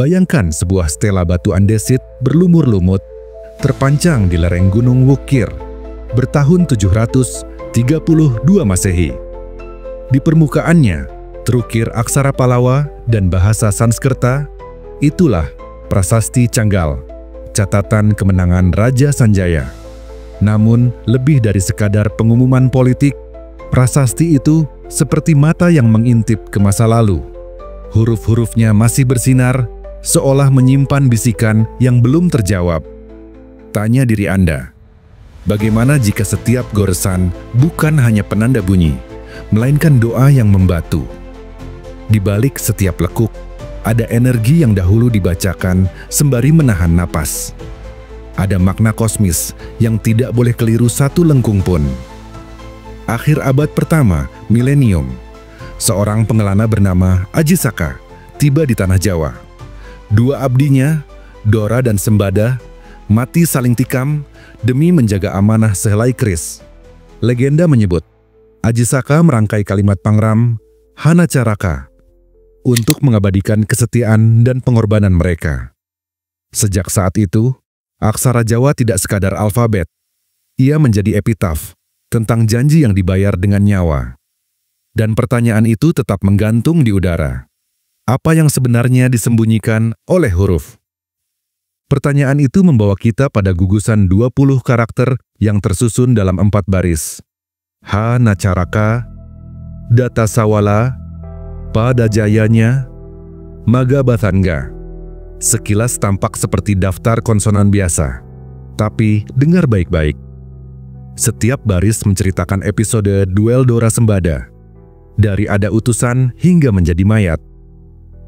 Bayangkan sebuah stela batu andesit berlumur-lumut terpancang di lereng Gunung Wukir bertahun 732 Masehi. Di permukaannya terukir aksara Palawa dan bahasa Sanskerta. Itulah Prasasti Canggal, catatan kemenangan Raja Sanjaya. Namun, lebih dari sekadar pengumuman politik, prasasti itu seperti mata yang mengintip ke masa lalu. Huruf-hurufnya masih bersinar, seolah menyimpan bisikan yang belum terjawab. Tanya diri Anda, bagaimana jika setiap goresan bukan hanya penanda bunyi, melainkan doa yang membatu? Di balik setiap lekuk, ada energi yang dahulu dibacakan sembari menahan napas. Ada makna kosmis yang tidak boleh keliru satu lengkung pun. Akhir abad pertama, milenium, seorang pengelana bernama Aji Saka tiba di tanah Jawa. Dua abdinya, Dora dan Sembada, mati saling tikam demi menjaga amanah sehelai keris. Legenda menyebut, Aji Saka merangkai kalimat pangram, Hana Caraka, untuk mengabadikan kesetiaan dan pengorbanan mereka. Sejak saat itu, aksara Jawa tidak sekadar alfabet. Ia menjadi epitaf tentang janji yang dibayar dengan nyawa. Dan pertanyaan itu tetap menggantung di udara. Apa yang sebenarnya disembunyikan oleh huruf? Pertanyaan itu membawa kita pada gugusan 20 karakter yang tersusun dalam 4 baris. Hana Caraka, Data Sawala, Pada Jayanya, Magabathanga. Sekilas tampak seperti daftar konsonan biasa. Tapi dengar baik-baik. Setiap baris menceritakan episode duel Dora Sembada. Dari ada utusan hingga menjadi mayat.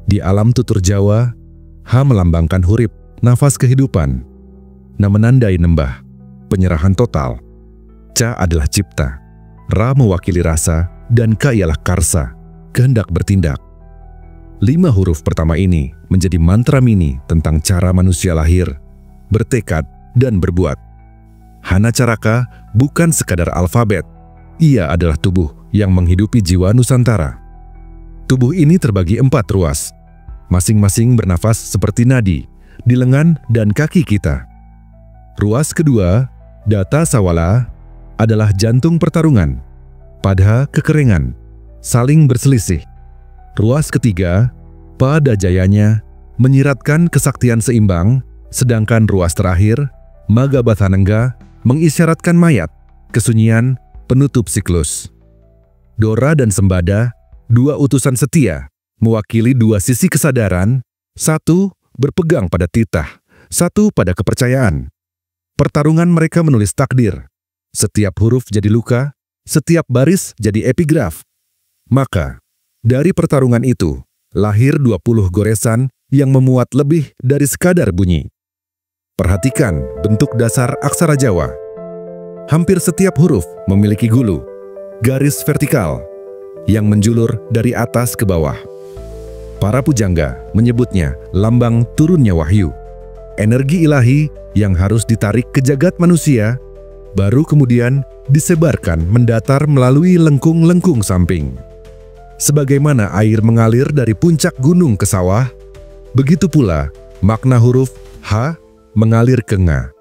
Di alam tutur Jawa, H melambangkan hurip, nafas kehidupan. Na menandai nembah, penyerahan total. Ca adalah cipta. Ra mewakili rasa, dan Ka ialah karsa, kehendak bertindak. 5 huruf pertama ini menjadi mantra mini tentang cara manusia lahir, bertekad, dan berbuat. Hana Caraka bukan sekadar alfabet. Ia adalah tubuh yang menghidupi jiwa Nusantara. Tubuh ini terbagi 4 ruas, masing-masing bernafas seperti nadi di lengan dan kaki kita. Ruas kedua, Data Sawala, adalah jantung pertarungan. Padha kekeringan, saling berselisih. Ruas ketiga, Pada Jayanya, menyiratkan kesaktian seimbang, sedangkan ruas terakhir, Magabathanengga, mengisyaratkan mayat, kesunyian, penutup siklus. Dora dan Sembada, 2 utusan setia, mewakili 2 sisi kesadaran, satu berpegang pada titah, satu pada kepercayaan. Pertarungan mereka menulis takdir. Setiap huruf jadi luka, setiap baris jadi epigraf. Maka, dari pertarungan itu, lahir 20 goresan yang memuat lebih dari sekadar bunyi. Perhatikan bentuk dasar aksara Jawa. Hampir setiap huruf memiliki gulu, garis vertikal, yang menjulur dari atas ke bawah. Para pujangga menyebutnya lambang turunnya wahyu. Energi ilahi yang harus ditarik ke jagat manusia, baru kemudian disebarkan mendatar melalui lengkung-lengkung samping. Sebagaimana air mengalir dari puncak gunung ke sawah, begitu pula makna huruf H mengalir ke Nga.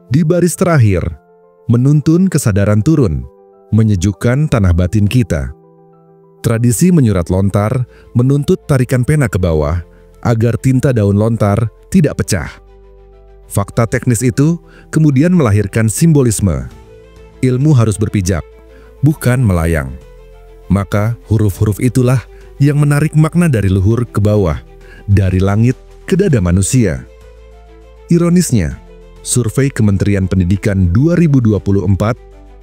Di baris terakhir, menuntun kesadaran turun, menyejukkan tanah batin kita. Tradisi menyurat lontar menuntut tarikan pena ke bawah agar tinta daun lontar tidak pecah. Fakta teknis itu kemudian melahirkan simbolisme. Ilmu harus berpijak, bukan melayang. Maka huruf-huruf itulah yang menarik makna dari luhur ke bawah, dari langit ke dada manusia. Ironisnya, survei Kementerian Pendidikan 2024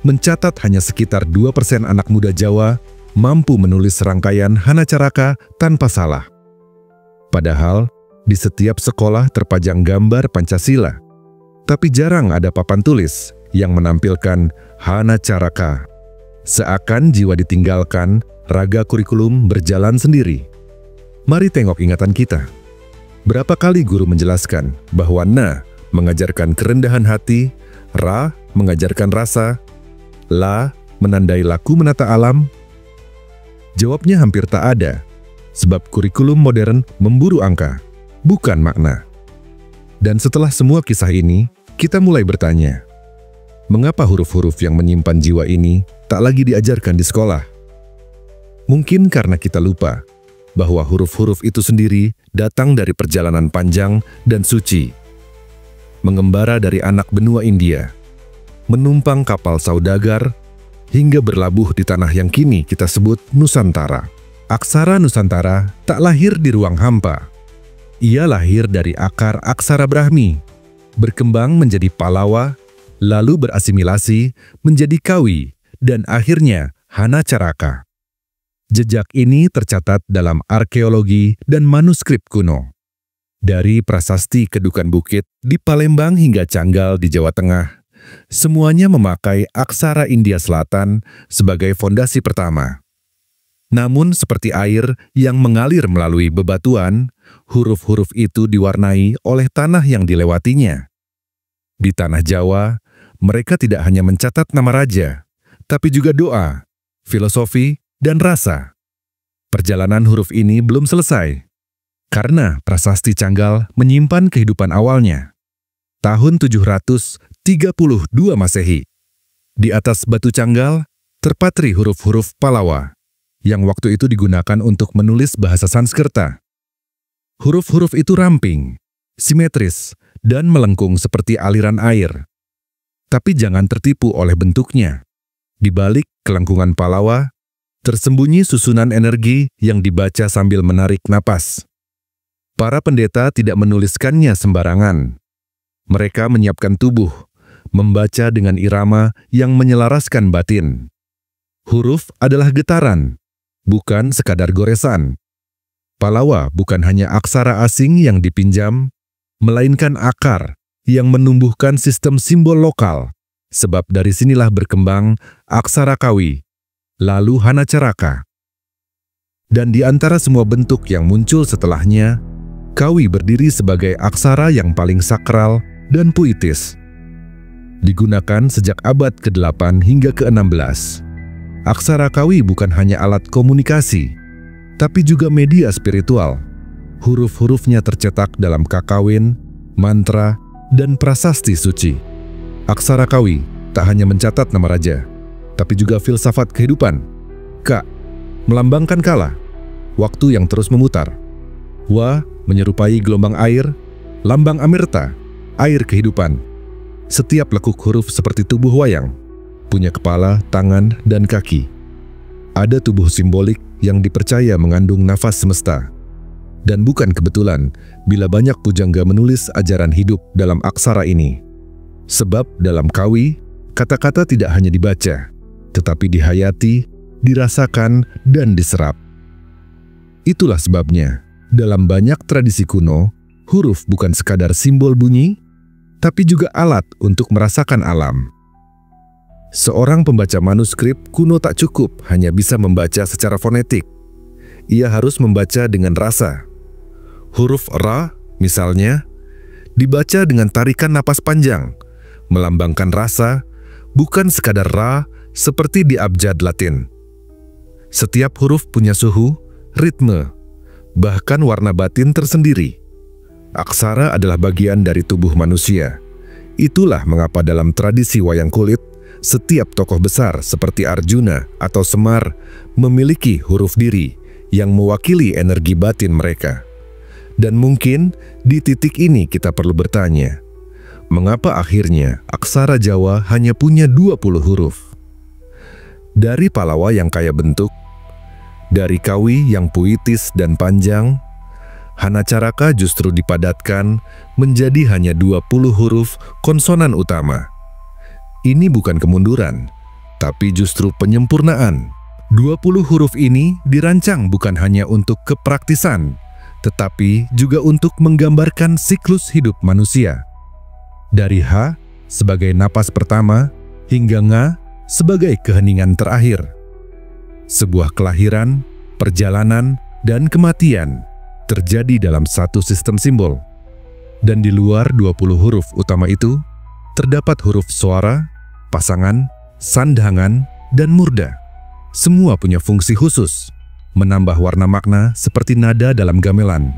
mencatat hanya sekitar 2% anak muda Jawa mampu menulis serangkaian Hana Caraka tanpa salah. Padahal, di setiap sekolah terpajang gambar Pancasila, tapi jarang ada papan tulis yang menampilkan Hana Caraka. Seakan jiwa ditinggalkan, raga kurikulum berjalan sendiri. Mari tengok ingatan kita. Berapa kali guru menjelaskan bahwa Na mengajarkan kerendahan hati, Ra mengajarkan rasa, La menandai laku menata alam? Jawabnya hampir tak ada, sebab kurikulum modern memburu angka, bukan makna. Dan setelah semua kisah ini, kita mulai bertanya, mengapa huruf-huruf yang menyimpan jiwa ini tak lagi diajarkan di sekolah? Mungkin karena kita lupa bahwa huruf-huruf itu sendiri datang dari perjalanan panjang dan suci. Mengembara dari anak benua India, menumpang kapal saudagar, hingga berlabuh di tanah yang kini kita sebut Nusantara. Aksara Nusantara tak lahir di ruang hampa. Ia lahir dari akar aksara Brahmi, berkembang menjadi Pallava, lalu berasimilasi menjadi Kawi, dan akhirnya Hanacaraka. Jejak ini tercatat dalam arkeologi dan manuskrip kuno. Dari prasasti Kedukan Bukit di Palembang hingga Canggal di Jawa Tengah, semuanya memakai aksara India Selatan sebagai fondasi pertama. Namun seperti air yang mengalir melalui bebatuan, huruf-huruf itu diwarnai oleh tanah yang dilewatinya. Di tanah Jawa, mereka tidak hanya mencatat nama raja, tapi juga doa, filosofi, dan rasa. Perjalanan huruf ini belum selesai, karena prasasti Canggal menyimpan kehidupan awalnya. Tahun 732 Masehi. Di atas batu Canggal, terpatri huruf-huruf Pallava, yang waktu itu digunakan untuk menulis bahasa Sanskerta. Huruf-huruf itu ramping, simetris, dan melengkung seperti aliran air. Tapi jangan tertipu oleh bentuknya. Di balik kelengkungan Pallava, tersembunyi susunan energi yang dibaca sambil menarik napas. Para pendeta tidak menuliskannya sembarangan. Mereka menyiapkan tubuh, membaca dengan irama yang menyelaraskan batin. Huruf adalah getaran, bukan sekadar goresan. Pallava bukan hanya aksara asing yang dipinjam, melainkan akar yang menumbuhkan sistem simbol lokal, sebab dari sinilah berkembang aksara Kawi, lalu Hanacaraka. Dan di antara semua bentuk yang muncul setelahnya, Kawi berdiri sebagai aksara yang paling sakral dan puitis. Digunakan sejak abad ke-8 hingga ke-16. Aksara Kawi bukan hanya alat komunikasi, tapi juga media spiritual. Huruf-hurufnya tercetak dalam kakawin, mantra, dan prasasti suci. Aksara Kawi tak hanya mencatat nama raja, tapi juga filsafat kehidupan. Ka, melambangkan kala, waktu yang terus memutar. Wa, menyerupai gelombang air, lambang amirta, air kehidupan. Setiap lekuk huruf seperti tubuh wayang, punya kepala, tangan, dan kaki. Ada tubuh simbolik yang dipercaya mengandung nafas semesta. Dan bukan kebetulan bila banyak pujangga menulis ajaran hidup dalam aksara ini. Sebab dalam Kawi, kata-kata tidak hanya dibaca, tetapi dihayati, dirasakan, dan diserap. Itulah sebabnya, dalam banyak tradisi kuno, huruf bukan sekadar simbol bunyi, tapi juga alat untuk merasakan alam. Seorang pembaca manuskrip kuno tak cukup hanya bisa membaca secara fonetik. Ia harus membaca dengan rasa. Huruf Ra, misalnya, dibaca dengan tarikan napas panjang, melambangkan rasa, bukan sekadar Ra seperti di abjad Latin. Setiap huruf punya suhu, ritme, bahkan warna batin tersendiri. Aksara adalah bagian dari tubuh manusia. Itulah mengapa dalam tradisi wayang kulit, setiap tokoh besar seperti Arjuna atau Semar memiliki huruf diri yang mewakili energi batin mereka. Dan mungkin di titik ini kita perlu bertanya, mengapa akhirnya aksara Jawa hanya punya 20 huruf? Dari Pallava yang kaya bentuk, dari Kawi yang puitis dan panjang, Hanacaraka justru dipadatkan menjadi hanya 20 huruf konsonan utama. Ini bukan kemunduran, tapi justru penyempurnaan. 20 huruf ini dirancang bukan hanya untuk kepraktisan, tetapi juga untuk menggambarkan siklus hidup manusia. Dari H sebagai napas pertama hingga Nga sebagai keheningan terakhir. Sebuah kelahiran, perjalanan, dan kematian terjadi dalam satu sistem simbol. Dan di luar 20 huruf utama itu, terdapat huruf suara, pasangan, sandangan, dan murda. Semua punya fungsi khusus, menambah warna makna seperti nada dalam gamelan.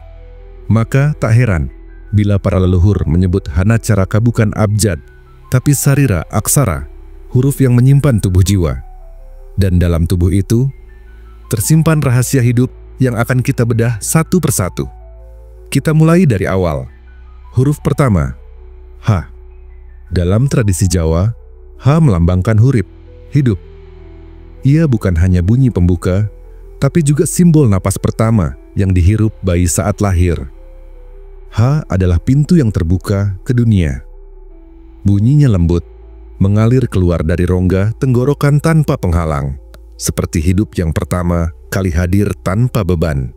Maka tak heran bila para leluhur menyebut Hanacaraka bukan abjad, tapi sarira aksara, huruf yang menyimpan tubuh jiwa. Dan dalam tubuh itu, tersimpan rahasia hidup yang akan kita bedah satu persatu. Kita mulai dari awal. Huruf pertama, H. Dalam tradisi Jawa, H melambangkan hurip, hidup. Ia bukan hanya bunyi pembuka, tapi juga simbol napas pertama yang dihirup bayi saat lahir. H adalah pintu yang terbuka ke dunia. Bunyinya lembut, mengalir keluar dari rongga tenggorokan tanpa penghalang, seperti hidup yang pertama kali hadir tanpa beban.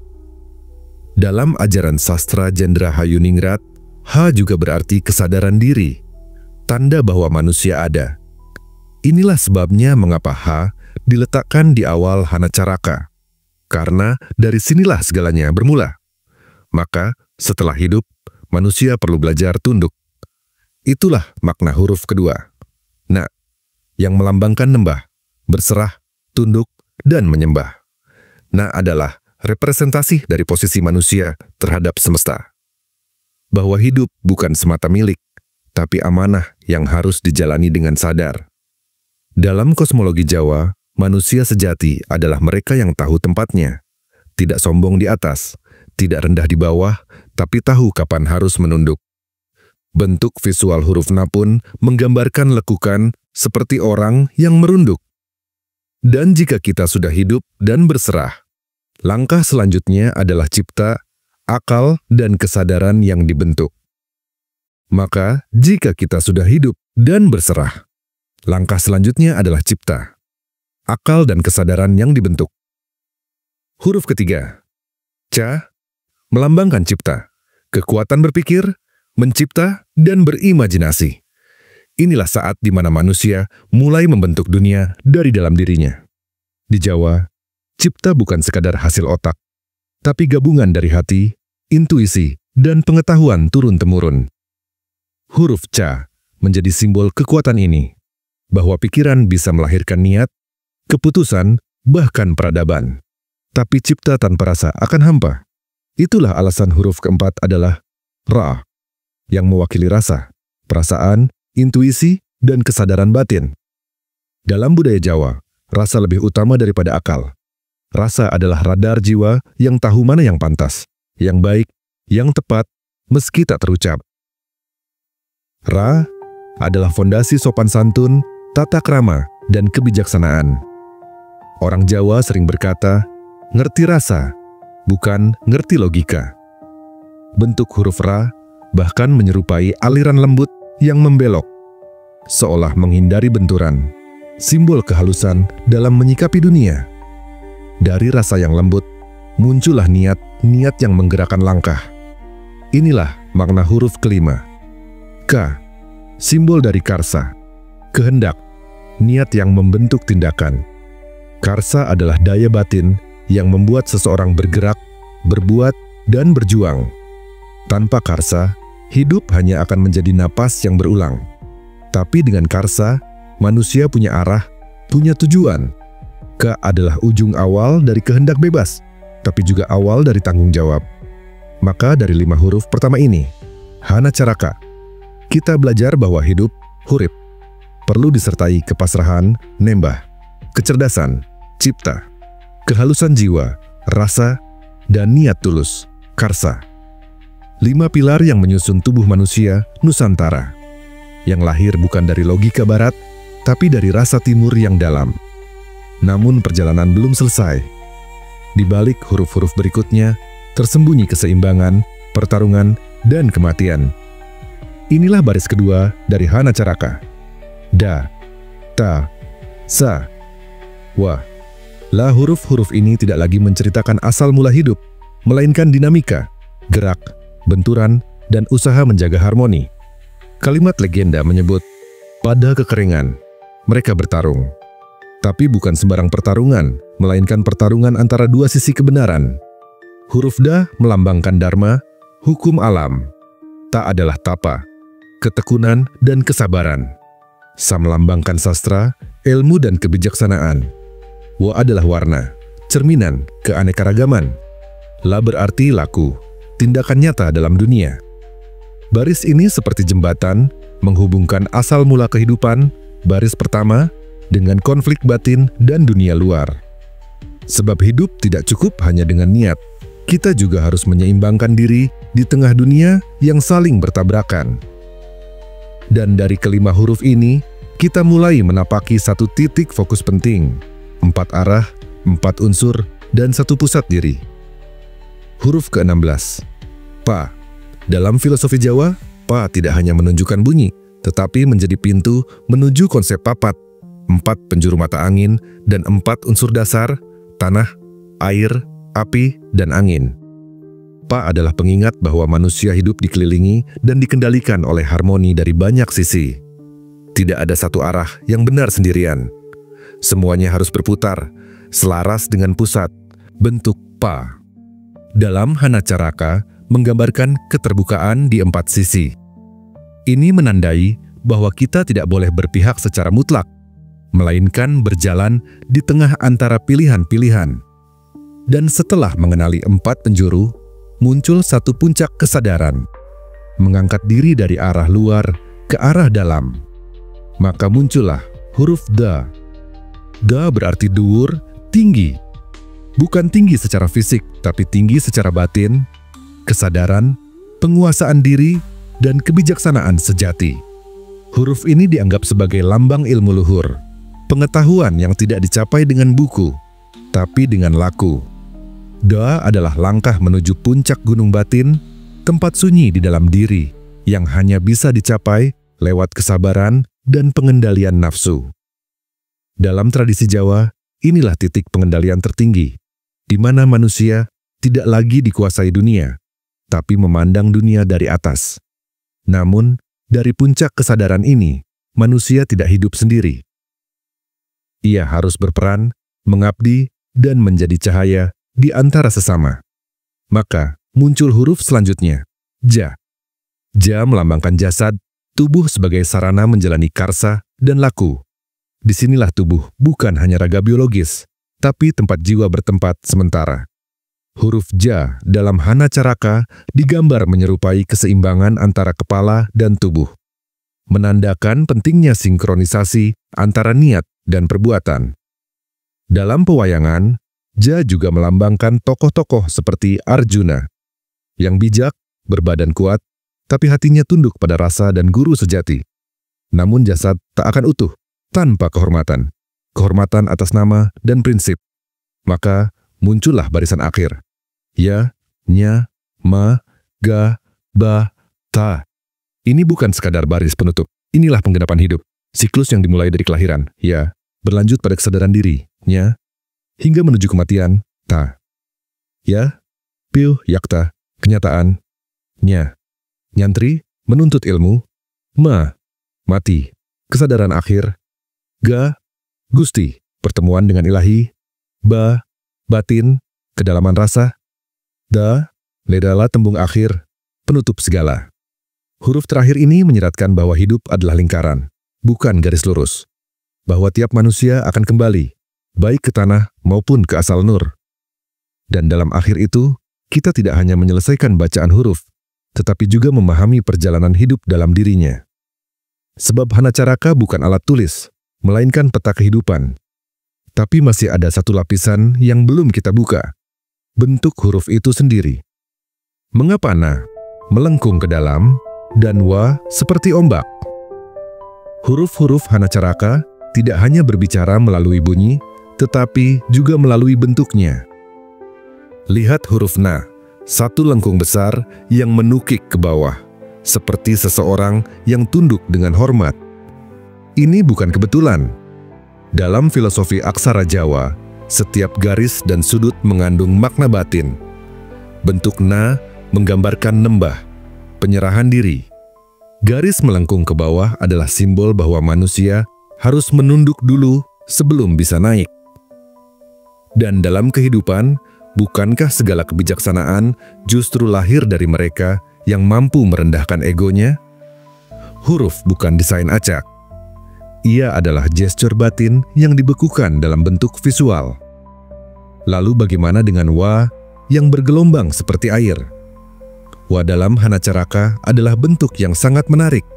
Dalam ajaran sastra Jendrahayuningrat, H juga berarti kesadaran diri, tanda bahwa manusia ada. Inilah sebabnya mengapa H diletakkan di awal Hanacaraka, karena dari sinilah segalanya bermula. Maka, setelah hidup, manusia perlu belajar tunduk. Itulah makna huruf kedua, Na, yang melambangkan nembah, berserah, tunduk, dan menyembah. Na adalah representasi dari posisi manusia terhadap semesta. Bahwa hidup bukan semata milik, tapi amanah yang harus dijalani dengan sadar. Dalam kosmologi Jawa, manusia sejati adalah mereka yang tahu tempatnya, tidak sombong di atas, tidak rendah di bawah, tapi tahu kapan harus menunduk. Bentuk visual huruf Na pun menggambarkan lekukan seperti orang yang merunduk. Dan jika kita sudah hidup dan berserah, langkah selanjutnya adalah cipta, akal, dan kesadaran yang dibentuk. Maka, jika kita sudah hidup dan berserah, langkah selanjutnya adalah cipta, akal, dan kesadaran yang dibentuk. Huruf ketiga, Ca, melambangkan cipta, kekuatan berpikir, mencipta, dan berimajinasi. Inilah saat di mana manusia mulai membentuk dunia dari dalam dirinya. Di Jawa, cipta bukan sekadar hasil otak, tapi gabungan dari hati, intuisi, dan pengetahuan turun-temurun. Huruf Ca menjadi simbol kekuatan ini, bahwa pikiran bisa melahirkan niat, keputusan, bahkan peradaban. Tapi cipta tanpa rasa akan hampa. Itulah alasan huruf keempat adalah Ra, yang mewakili rasa, perasaan, intuisi, dan kesadaran batin. Dalam budaya Jawa, rasa lebih utama daripada akal. Rasa adalah radar jiwa yang tahu mana yang pantas, yang baik, yang tepat, meski tak terucap. Ra adalah fondasi sopan santun, tata krama, dan kebijaksanaan. Orang Jawa sering berkata, ngerti rasa, bukan ngerti logika. Bentuk huruf Ra bahkan menyerupai aliran lembut yang membelok, seolah menghindari benturan, simbol kehalusan dalam menyikapi dunia. Dari rasa yang lembut, muncullah niat yang menggerakkan langkah. Inilah makna huruf kelima. K, simbol dari karsa, kehendak, niat yang membentuk tindakan. Karsa adalah daya batin yang membuat seseorang bergerak, berbuat, dan berjuang. Tanpa karsa, hidup hanya akan menjadi napas yang berulang. Tapi dengan karsa, manusia punya arah, punya tujuan. K adalah ujung awal dari kehendak bebas, tapi juga awal dari tanggung jawab. Maka dari 5 huruf pertama ini, Hanacaraka, kita belajar bahwa hidup, hurip, perlu disertai kepasrahan, nembah, kecerdasan, cipta, kehalusan jiwa, rasa, dan niat tulus, karsa. 5 pilar yang menyusun tubuh manusia Nusantara, yang lahir bukan dari logika barat, tapi dari rasa timur yang dalam. Namun perjalanan belum selesai. Di balik huruf-huruf berikutnya, tersembunyi keseimbangan, pertarungan, dan kematian. Inilah baris kedua dari Hanacaraka. Da, Ta, Sa, Wa. Lah huruf-huruf ini tidak lagi menceritakan asal mula hidup, melainkan dinamika, gerak, benturan, dan usaha menjaga harmoni. Kalimat legenda menyebut, pada kekeringan, mereka bertarung. Tapi bukan sembarang pertarungan, melainkan pertarungan antara dua sisi kebenaran. Huruf Da melambangkan dharma, hukum alam. Ta adalah tapa, ketekunan, dan kesabaran. Sa melambangkan sastra, ilmu, dan kebijaksanaan. Wa adalah warna, cerminan, keanekaragaman. La berarti laku, tindakan nyata dalam dunia. Baris ini seperti jembatan menghubungkan asal mula kehidupan, baris pertama, dengan konflik batin dan dunia luar. Sebab hidup tidak cukup hanya dengan niat. Kita juga harus menyeimbangkan diri di tengah dunia yang saling bertabrakan. Dan dari kelima huruf ini, kita mulai menapaki satu titik fokus penting, 4 arah, 4 unsur, dan satu pusat diri. Huruf ke-16, Pa. Dalam filosofi Jawa, Pa tidak hanya menunjukkan bunyi, tetapi menjadi pintu menuju konsep papat, 4 penjuru mata angin, dan 4 unsur dasar, tanah, air, api, dan angin. Pa adalah pengingat bahwa manusia hidup dikelilingi dan dikendalikan oleh harmoni dari banyak sisi. Tidak ada satu arah yang benar sendirian. Semuanya harus berputar, selaras dengan pusat, bentuk Pa. Dalam Hanacaraka, menggambarkan keterbukaan di 4 sisi. Ini menandai bahwa kita tidak boleh berpihak secara mutlak, melainkan berjalan di tengah antara pilihan-pilihan. Dan setelah mengenali 4 penjuru, muncul satu puncak kesadaran, mengangkat diri dari arah luar ke arah dalam. Maka muncullah huruf Da. Da berarti dhuwur, tinggi. Bukan tinggi secara fisik, tapi tinggi secara batin, kesadaran, penguasaan diri, dan kebijaksanaan sejati. Huruf ini dianggap sebagai lambang ilmu luhur, pengetahuan yang tidak dicapai dengan buku, tapi dengan laku. Da adalah langkah menuju puncak gunung batin, tempat sunyi di dalam diri, yang hanya bisa dicapai lewat kesabaran dan pengendalian nafsu. Dalam tradisi Jawa, inilah titik pengendalian tertinggi, di mana manusia tidak lagi dikuasai dunia, tapi memandang dunia dari atas. Namun, dari puncak kesadaran ini, manusia tidak hidup sendiri. Ia harus berperan, mengabdi, dan menjadi cahaya di antara sesama. Maka, muncul huruf selanjutnya, Ja. Ja melambangkan jasad, tubuh sebagai sarana menjalani karsa dan laku. Disinilah tubuh bukan hanya raga biologis, tapi tempat jiwa bertempat sementara. Huruf Ja dalam Hanacaraka digambar menyerupai keseimbangan antara kepala dan tubuh, menandakan pentingnya sinkronisasi antara niat dan perbuatan. Dalam pewayangan, Ja juga melambangkan tokoh-tokoh seperti Arjuna, yang bijak, berbadan kuat, tapi hatinya tunduk pada rasa dan guru sejati. Namun jasad tak akan utuh tanpa kehormatan, kehormatan atas nama dan prinsip. Maka muncullah barisan akhir, Ya, Nya, Ma, Ga, Ba, Ta. Ini bukan sekadar baris penutup, inilah penggenapan hidup, siklus yang dimulai dari kelahiran, Ya, berlanjut pada kesadaran diri, Nya, hingga menuju kematian, Ta. Ya, Piu, Yakta, kenyataan, Nya, nyantri, menuntut ilmu, Ma, mati, kesadaran akhir, Ga, Gusti, pertemuan dengan ilahi, Ba, batin, kedalaman rasa, Da, ledala tembung akhir, penutup segala. Huruf terakhir ini menyeratkan bahwa hidup adalah lingkaran, bukan garis lurus. Bahwa tiap manusia akan kembali, baik ke tanah maupun ke asal nur. Dan dalam akhir itu, kita tidak hanya menyelesaikan bacaan huruf, tetapi juga memahami perjalanan hidup dalam dirinya. Sebab Hanacaraka bukan alat tulis, melainkan peta kehidupan. Tapi masih ada satu lapisan yang belum kita buka, bentuk huruf itu sendiri. Mengapa Na melengkung ke dalam dan Wa seperti ombak? Huruf-huruf Hanacaraka tidak hanya berbicara melalui bunyi, tetapi juga melalui bentuknya. Lihat huruf Na, satu lengkung besar yang menukik ke bawah, seperti seseorang yang tunduk dengan hormat. Ini bukan kebetulan. Dalam filosofi aksara Jawa, setiap garis dan sudut mengandung makna batin. Bentuk Na menggambarkan nembah, penyerahan diri. Garis melengkung ke bawah adalah simbol bahwa manusia harus menunduk dulu sebelum bisa naik. Dan dalam kehidupan, bukankah segala kebijaksanaan justru lahir dari mereka yang mampu merendahkan egonya? Huruf bukan desain acak. Ia adalah gestur batin yang dibekukan dalam bentuk visual. Lalu bagaimana dengan Wa yang bergelombang seperti air? Dalam Hanacaraka adalah bentuk yang sangat menarik.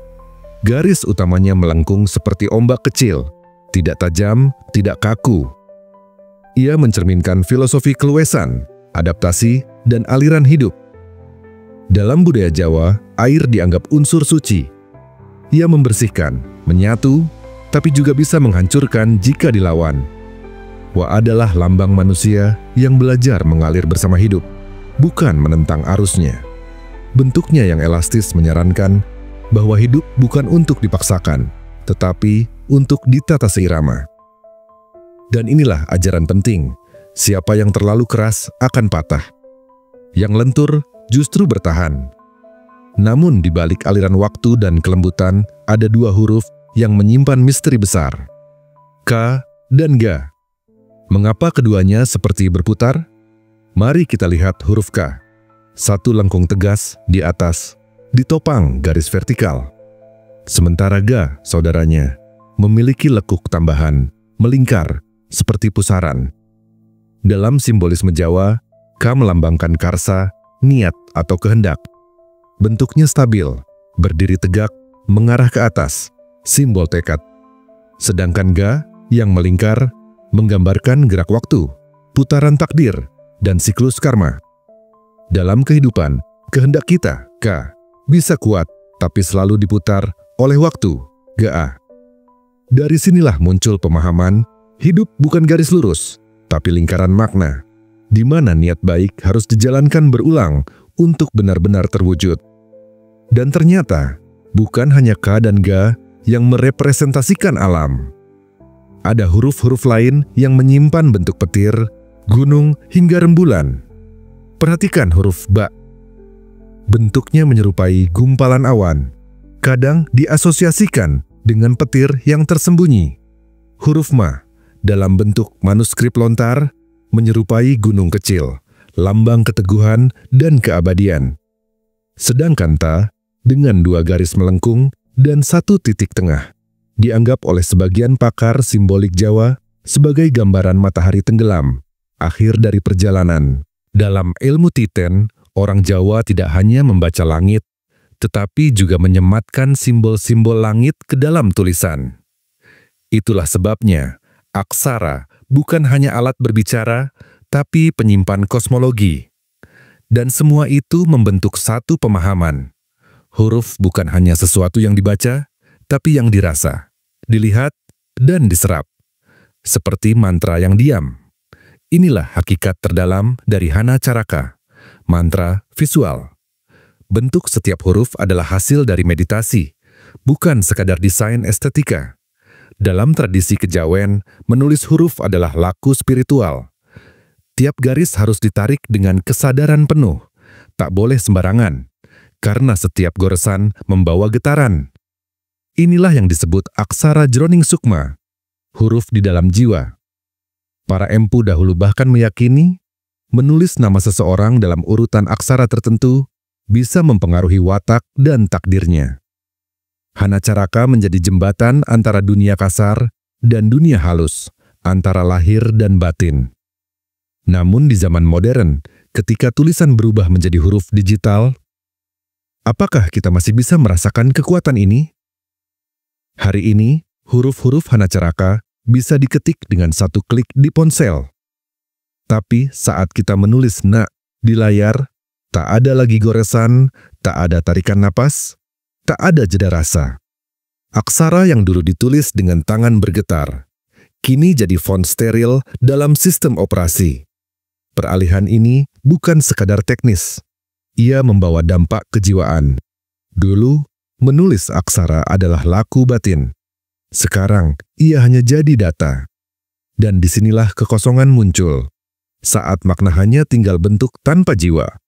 Garis utamanya melengkung seperti ombak kecil, tidak tajam, tidak kaku. Ia mencerminkan filosofi keluasan, adaptasi, dan aliran hidup. Dalam budaya Jawa, air dianggap unsur suci. Ia membersihkan, menyatu, tapi juga bisa menghancurkan jika dilawan. Adalah lambang manusia yang belajar mengalir bersama hidup, bukan menentang arusnya. Bentuknya yang elastis menyarankan bahwa hidup bukan untuk dipaksakan, tetapi untuk ditata seirama. Dan inilah ajaran penting, siapa yang terlalu keras akan patah. Yang lentur justru bertahan. Namun di balik aliran waktu dan kelembutan, ada dua huruf yang menyimpan misteri besar. Ka dan Ga. Mengapa keduanya seperti berputar? Mari kita lihat huruf K. Satu lengkung tegas di atas, ditopang garis vertikal. Sementara Ga, saudaranya, memiliki lekuk tambahan, melingkar, seperti pusaran. Dalam simbolisme Jawa, K melambangkan karsa, niat atau kehendak. Bentuknya stabil, berdiri tegak, mengarah ke atas, simbol tekad. Sedangkan Ga, yang melingkar, menggambarkan gerak waktu, putaran takdir, dan siklus karma. Dalam kehidupan, kehendak kita, K, bisa kuat, tapi selalu diputar oleh waktu, Ga. Dari sinilah muncul pemahaman, hidup bukan garis lurus, tapi lingkaran makna, di mana niat baik harus dijalankan berulang untuk benar-benar terwujud. Dan ternyata, bukan hanya K dan Ga yang merepresentasikan alam. Ada huruf-huruf lain yang menyimpan bentuk petir, gunung, hingga rembulan. Perhatikan huruf Ba. Bentuknya menyerupai gumpalan awan, kadang diasosiasikan dengan petir yang tersembunyi. Huruf Ma, dalam bentuk manuskrip lontar, menyerupai gunung kecil, lambang keteguhan dan keabadian. Sedangkan Ta, dengan dua garis melengkung dan satu titik tengah, dianggap oleh sebagian pakar simbolik Jawa sebagai gambaran matahari tenggelam, akhir dari perjalanan. Dalam ilmu Titen, orang Jawa tidak hanya membaca langit, tetapi juga menyematkan simbol-simbol langit ke dalam tulisan. Itulah sebabnya, aksara bukan hanya alat berbicara, tapi penyimpan kosmologi. Dan semua itu membentuk satu pemahaman. Huruf bukan hanya sesuatu yang dibaca, tapi yang dirasa, dilihat, dan diserap. Seperti mantra yang diam. Inilah hakikat terdalam dari Hanacaraka, mantra visual. Bentuk setiap huruf adalah hasil dari meditasi, bukan sekadar desain estetika. Dalam tradisi kejawen, menulis huruf adalah laku spiritual. Tiap garis harus ditarik dengan kesadaran penuh, tak boleh sembarangan, karena setiap goresan membawa getaran. Inilah yang disebut aksara jroning sukma, huruf di dalam jiwa. Para empu dahulu bahkan meyakini, menulis nama seseorang dalam urutan aksara tertentu bisa mempengaruhi watak dan takdirnya. Hanacaraka menjadi jembatan antara dunia kasar dan dunia halus, antara lahir dan batin. Namun di zaman modern, ketika tulisan berubah menjadi huruf digital, apakah kita masih bisa merasakan kekuatan ini? Hari ini, huruf-huruf Hanacaraka bisa diketik dengan satu klik di ponsel. Tapi saat kita menulis na di layar, tak ada lagi goresan, tak ada tarikan napas, tak ada jeda rasa. Aksara yang dulu ditulis dengan tangan bergetar, kini jadi font steril dalam sistem operasi. Peralihan ini bukan sekadar teknis, ia membawa dampak kejiwaan. Dulu, menulis aksara adalah laku batin. Sekarang, ia hanya jadi data. Dan disinilah kekosongan muncul, saat makna hanya tinggal bentuk tanpa jiwa.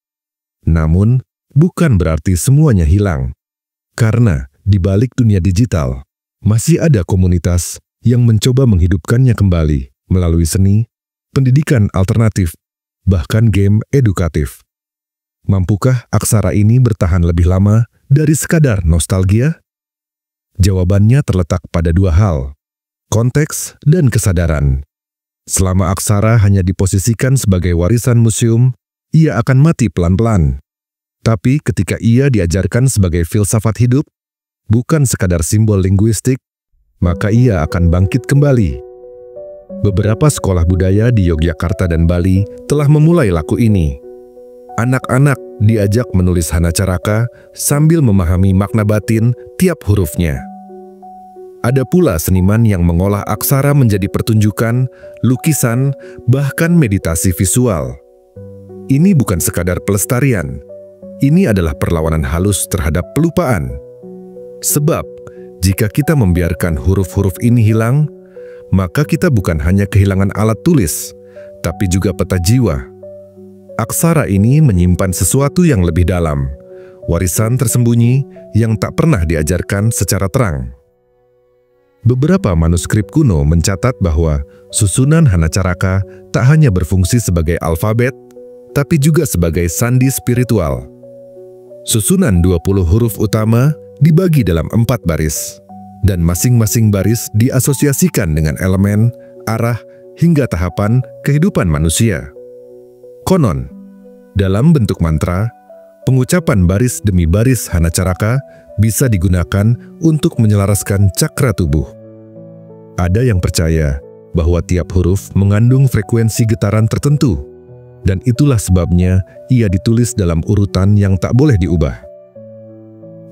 Namun, bukan berarti semuanya hilang. Karena di balik dunia digital, masih ada komunitas yang mencoba menghidupkannya kembali melalui seni, pendidikan alternatif, bahkan game edukatif. Mampukah aksara ini bertahan lebih lama dari sekadar nostalgia? Jawabannya terletak pada dua hal, konteks dan kesadaran. Selama aksara hanya diposisikan sebagai warisan museum, ia akan mati pelan-pelan. Tapi ketika ia diajarkan sebagai filsafat hidup, bukan sekadar simbol linguistik, maka ia akan bangkit kembali. Beberapa sekolah budaya di Yogyakarta dan Bali telah memulai laku ini. Anak-anak diajak menulis hanacaraka sambil memahami makna batin tiap hurufnya. Ada pula seniman yang mengolah aksara menjadi pertunjukan, lukisan, bahkan meditasi visual. Ini bukan sekadar pelestarian. Ini adalah perlawanan halus terhadap pelupaan. Sebab, jika kita membiarkan huruf-huruf ini hilang, maka kita bukan hanya kehilangan alat tulis, tapi juga peta jiwa. Aksara ini menyimpan sesuatu yang lebih dalam, warisan tersembunyi yang tak pernah diajarkan secara terang. Beberapa manuskrip kuno mencatat bahwa susunan hanacaraka tak hanya berfungsi sebagai alfabet, tapi juga sebagai sandi spiritual. Susunan 20 huruf utama dibagi dalam 4 baris, dan masing-masing baris diasosiasikan dengan elemen, arah, hingga tahapan kehidupan manusia. Konon, dalam bentuk mantra, pengucapan baris demi baris hanacaraka bisa digunakan untuk menyelaraskan cakra tubuh. Ada yang percaya bahwa tiap huruf mengandung frekuensi getaran tertentu, dan itulah sebabnya ia ditulis dalam urutan yang tak boleh diubah.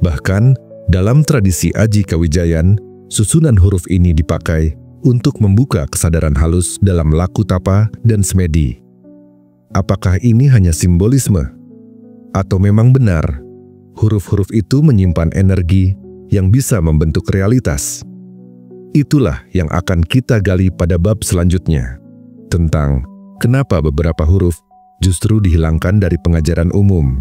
Bahkan, dalam tradisi Aji Kawijayan, susunan huruf ini dipakai untuk membuka kesadaran halus dalam laku tapa dan semedi. Apakah ini hanya simbolisme? Atau memang benar, huruf-huruf itu menyimpan energi yang bisa membentuk realitas? Itulah yang akan kita gali pada bab selanjutnya, tentang kenapa beberapa huruf justru dihilangkan dari pengajaran umum.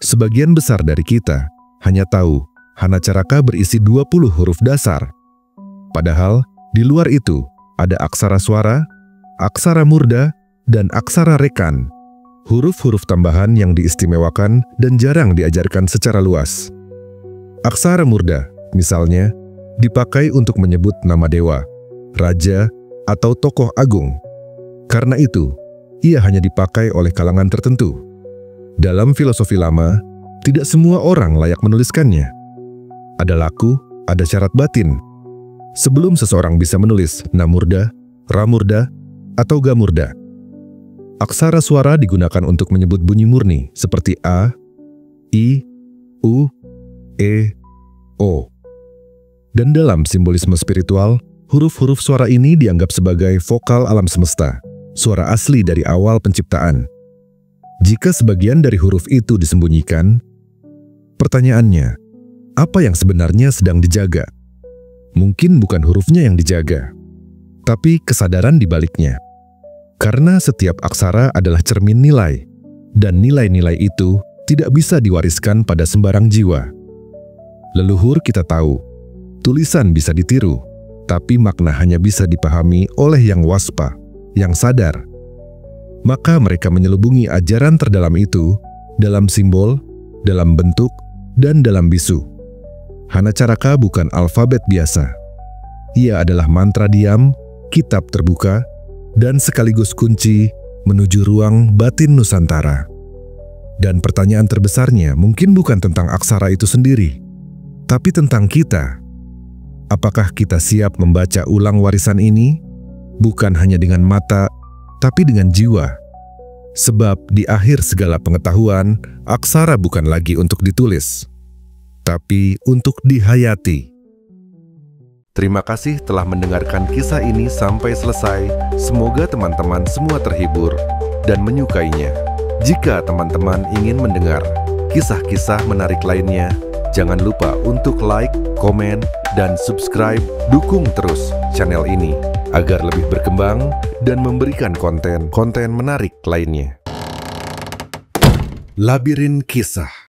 Sebagian besar dari kita hanya tahu hanacaraka berisi 20 huruf dasar. Padahal di luar itu ada aksara swara, aksara murda, dan aksara rekan. Huruf-huruf tambahan yang diistimewakan dan jarang diajarkan secara luas. Aksara murda, misalnya, dipakai untuk menyebut nama dewa, raja, atau tokoh agung. Karena itu, ia hanya dipakai oleh kalangan tertentu. Dalam filosofi lama, tidak semua orang layak menuliskannya. Ada laku, ada syarat batin. Sebelum seseorang bisa menulis namurda, ramurda, atau gamurda. Aksara suara digunakan untuk menyebut bunyi murni seperti A, I, U, E, O. Dan dalam simbolisme spiritual, huruf-huruf suara ini dianggap sebagai vokal alam semesta, suara asli dari awal penciptaan. Jika sebagian dari huruf itu disembunyikan, pertanyaannya, apa yang sebenarnya sedang dijaga? Mungkin bukan hurufnya yang dijaga, tapi kesadaran di baliknya. Karena setiap aksara adalah cermin nilai, dan nilai-nilai itu tidak bisa diwariskan pada sembarang jiwa. Leluhur kita tahu, tulisan bisa ditiru, tapi makna hanya bisa dipahami oleh yang waspa, yang sadar. Maka mereka menyelubungi ajaran terdalam itu dalam simbol, dalam bentuk, dan dalam bisu. Hanacaraka bukan alfabet biasa. Ia adalah mantra diam, kitab terbuka, dan sekaligus kunci menuju ruang batin Nusantara. Dan pertanyaan terbesarnya mungkin bukan tentang aksara itu sendiri, tapi tentang kita. Apakah kita siap membaca ulang warisan ini? Bukan hanya dengan mata, tapi dengan jiwa. Sebab di akhir segala pengetahuan, aksara bukan lagi untuk ditulis, tapi untuk dihayati. Terima kasih telah mendengarkan kisah ini sampai selesai. Semoga teman-teman semua terhibur dan menyukainya. Jika teman-teman ingin mendengar kisah-kisah menarik lainnya, jangan lupa untuk like, komen, dan subscribe. Dukung terus channel ini agar lebih berkembang dan memberikan konten-konten menarik lainnya. Labirin Kisah.